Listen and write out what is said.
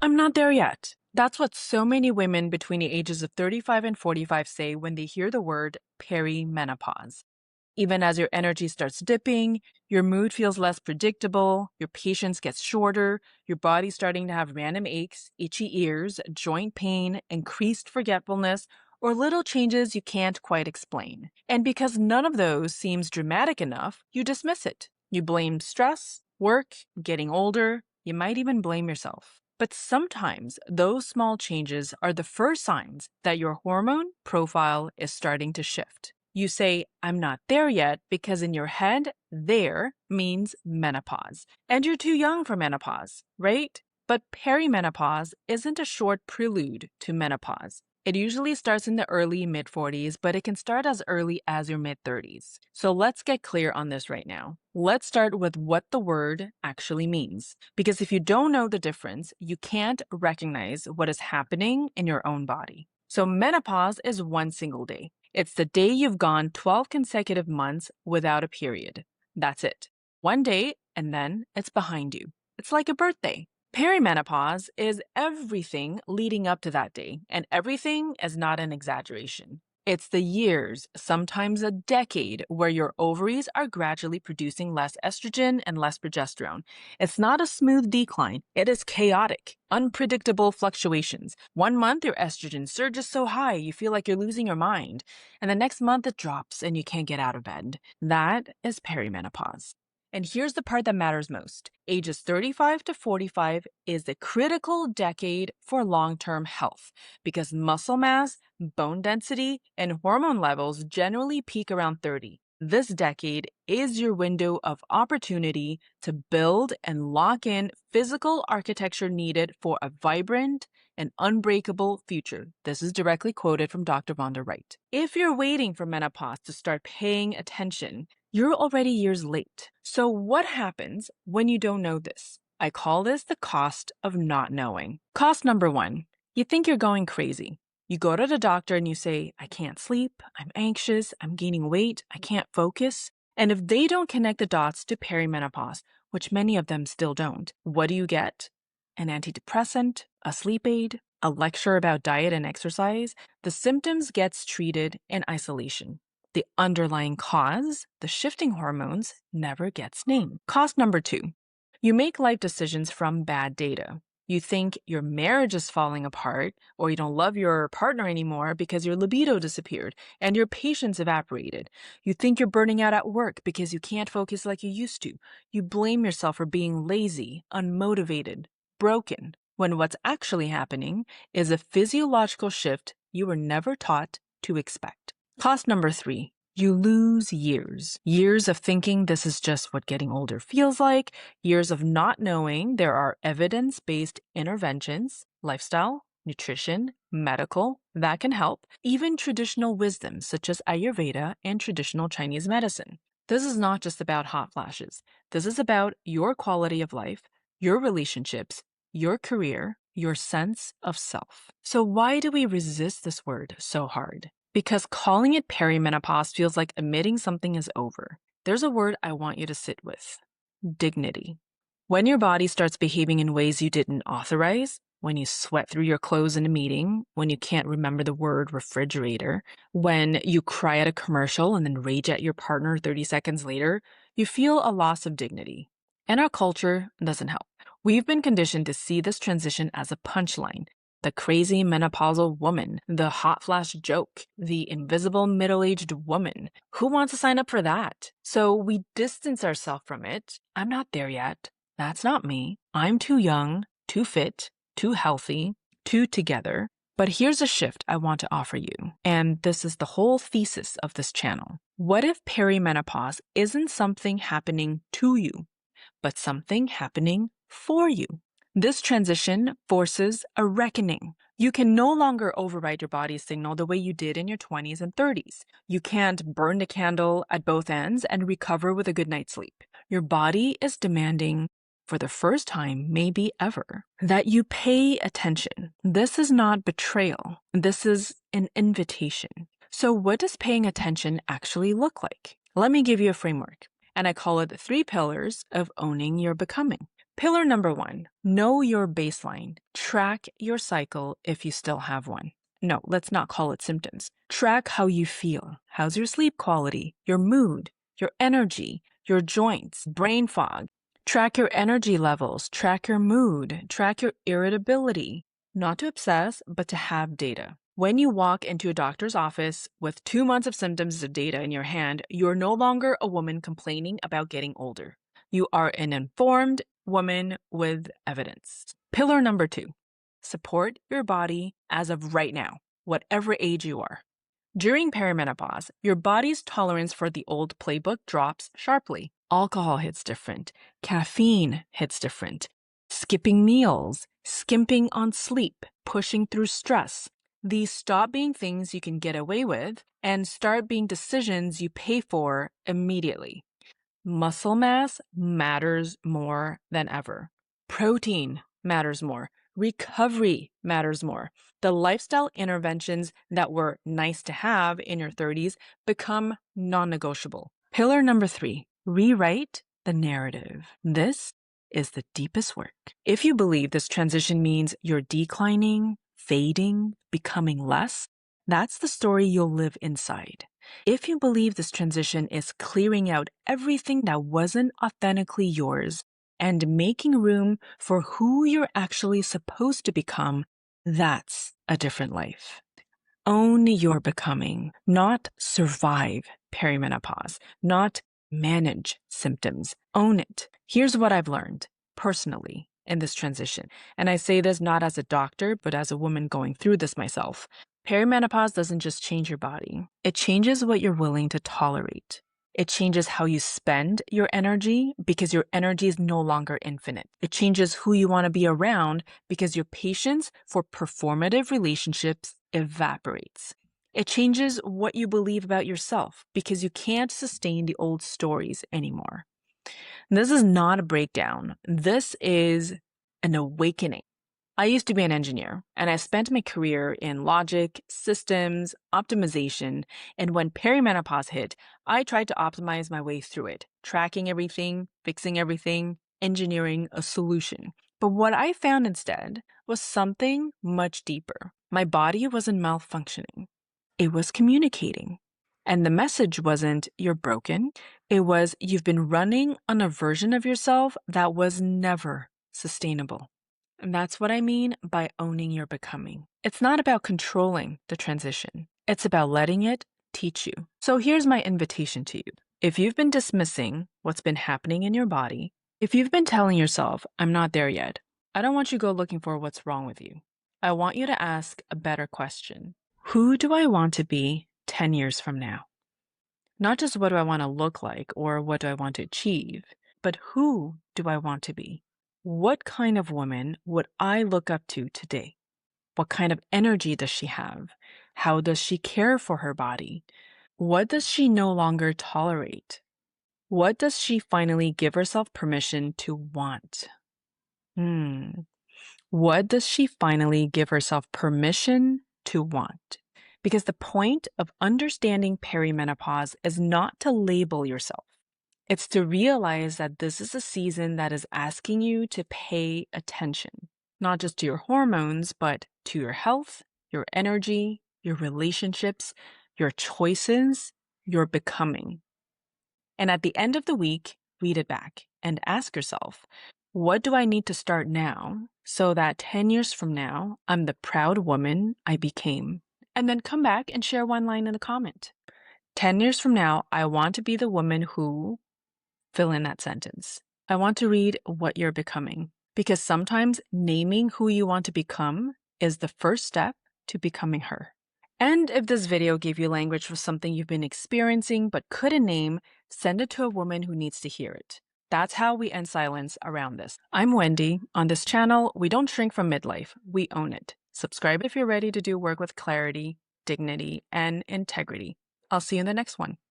I'm not there yet. That's what so many women between the ages of 35 and 45 say when they hear the word perimenopause. Even as your energy starts dipping, your mood feels less predictable, your patience gets shorter, your body's starting to have random aches, itchy ears, joint pain, increased forgetfulness, or little changes you can't quite explain. And because none of those seems dramatic enough, you dismiss it. You blame stress, work, getting older, you might even blame yourself. But sometimes those small changes are the first signs that your hormone profile is starting to shift. You say, I'm not there yet, because in your head, there means menopause. And you're too young for menopause, right? But perimenopause isn't a short prelude to menopause. It usually starts in the early mid 40s, but it can start as early as your mid 30s. So let's get clear on this right now. Let's start with what the word actually means. Because if you don't know the difference, you can't recognize what is happening in your own body. So menopause is one single day. It's the day you've gone 12 consecutive months without a period. That's it. One day, and then it's behind you. It's like a birthday. Perimenopause is everything leading up to that day, and everything is not an exaggeration. It's the years, sometimes a decade, where your ovaries are gradually producing less estrogen and less progesterone. It's not a smooth decline. It is chaotic, unpredictable fluctuations. One month, your estrogen surges so high you feel like you're losing your mind, and the next month it drops and you can't get out of bed. That is perimenopause. And here's the part that matters most. Ages 35 to 45 is the critical decade for long-term health because muscle mass, bone density, and hormone levels generally peak around 30. This decade is your window of opportunity to build and lock in physical architecture needed for a vibrant and unbreakable future. This is directly quoted from Dr. Vonda Wright. If you're waiting for menopause to start paying attention, you're already years late. So what happens when you don't know this? I call this the cost of not knowing. Cost number one, you think you're going crazy. You go to the doctor and you say, I can't sleep, I'm anxious, I'm gaining weight, I can't focus. And if they don't connect the dots to perimenopause, which many of them still don't, what do you get? An antidepressant, a sleep aid, a lecture about diet and exercise. The symptoms gets treated in isolation. The underlying cause, the shifting hormones, never gets named. Cost number two, you make life decisions from bad data. You think your marriage is falling apart, or you don't love your partner anymore because your libido disappeared and your patience evaporated. You think you're burning out at work because you can't focus like you used to. You blame yourself for being lazy, unmotivated, broken, when what's actually happening is a physiological shift you were never taught to expect. Cost number three, you lose years. Years of thinking this is just what getting older feels like, years of not knowing there are evidence-based interventions, lifestyle, nutrition, medical, that can help, even traditional wisdom such as Ayurveda and traditional Chinese medicine. This is not just about hot flashes. This is about your quality of life, your relationships, your career, your sense of self. So why do we resist this word so hard? Because calling it perimenopause feels like admitting something is over. There's a word I want you to sit with: dignity. When your body starts behaving in ways you didn't authorize, when you sweat through your clothes in a meeting, when you can't remember the word refrigerator, when you cry at a commercial and then rage at your partner 30 seconds later, you feel a loss of dignity. And our culture doesn't help. We've been conditioned to see this transition as a punchline. The crazy menopausal woman, the hot flash joke, the invisible middle-aged woman. Who wants to sign up for that? So we distance ourselves from it. I'm not there yet. That's not me. I'm too young, too fit, too healthy, too together. But here's a shift I want to offer you. And this is the whole thesis of this channel. What if perimenopause isn't something happening to you, but something happening for you? This transition forces a reckoning. You can no longer override your body's signal the way you did in your 20s and 30s. You can't burn the candle at both ends and recover with a good night's sleep. Your body is demanding, for the first time, maybe ever, that you pay attention. This is not betrayal. This is an invitation. So what does paying attention actually look like? Let me give you a framework, and I call it the 3 pillars of owning your becoming. Pillar number 1, know your baseline. Track your cycle if you still have one. No, let's not call it symptoms. Track how you feel. How's your sleep quality, your mood, your energy, your joints, brain fog? Track your energy levels, track your mood, track your irritability. Not to obsess, but to have data. When you walk into a doctor's office with 2 months of symptoms of data in your hand, you're no longer a woman complaining about getting older. You are an informed woman with evidence. Pillar number 2, support your body as of right now, whatever age you are. During perimenopause, your body's tolerance for the old playbook drops sharply. Alcohol hits different, caffeine hits different, skipping meals, skimping on sleep, pushing through stress. These stop being things you can get away with and start being decisions you pay for immediately. Muscle mass matters more than ever. Protein matters more. Recovery matters more. The lifestyle interventions that were nice to have in your 30s become non-negotiable. Pillar number 3, rewrite the narrative. This is the deepest work. If you believe this transition means you're declining, fading, becoming less, that's the story you'll live inside. If you believe this transition is clearing out everything that wasn't authentically yours and making room for who you're actually supposed to become, that's a different life. Own your becoming, not survive perimenopause, not manage symptoms. Own it. Here's what I've learned personally in this transition. And I say this not as a doctor, but as a woman going through this myself. Perimenopause doesn't just change your body, it changes what you're willing to tolerate. It changes how you spend your energy because your energy is no longer infinite. It changes who you want to be around because your patience for performative relationships evaporates. It changes what you believe about yourself because you can't sustain the old stories anymore. This is not a breakdown. This is an awakening. I used to be an engineer, and I spent my career in logic, systems, optimization, and when perimenopause hit, I tried to optimize my way through it, tracking everything, fixing everything, engineering a solution. But what I found instead was something much deeper. My body wasn't malfunctioning. It was communicating. And the message wasn't, you're broken. It was, you've been running on a version of yourself that was never sustainable. And that's what I mean by owning your becoming. It's not about controlling the transition. It's about letting it teach you. So here's my invitation to you. If you've been dismissing what's been happening in your body, if you've been telling yourself, I'm not there yet, I don't want you to go looking for what's wrong with you. I want you to ask a better question. Who do I want to be 10 years from now? Not just what do I want to look like or what do I want to achieve, but who do I want to be? What kind of woman would I look up to today? What kind of energy does she have? How does she care for her body? What does she no longer tolerate? What does she finally give herself permission to want? What does she finally give herself permission to want? Because the point of understanding perimenopause is not to label yourself. It's to realize that this is a season that is asking you to pay attention, not just to your hormones, but to your health, your energy, your relationships, your choices, your becoming. And at the end of the week, read it back and ask yourself, what do I need to start now so that 10 years from now, I'm the proud woman I became? And then come back and share one line in the comment. 10 years from now, I want to be the woman who, fill in that sentence. I want to read what you're becoming because sometimes naming who you want to become is the first step to becoming her. And if this video gave you language for something you've been experiencing but couldn't name, send it to a woman who needs to hear it. That's how we end silence around this. I'm Wendy. On this channel, we don't shrink from midlife, we own it. Subscribe if you're ready to do work with clarity, dignity, and integrity. I'll see you in the next one.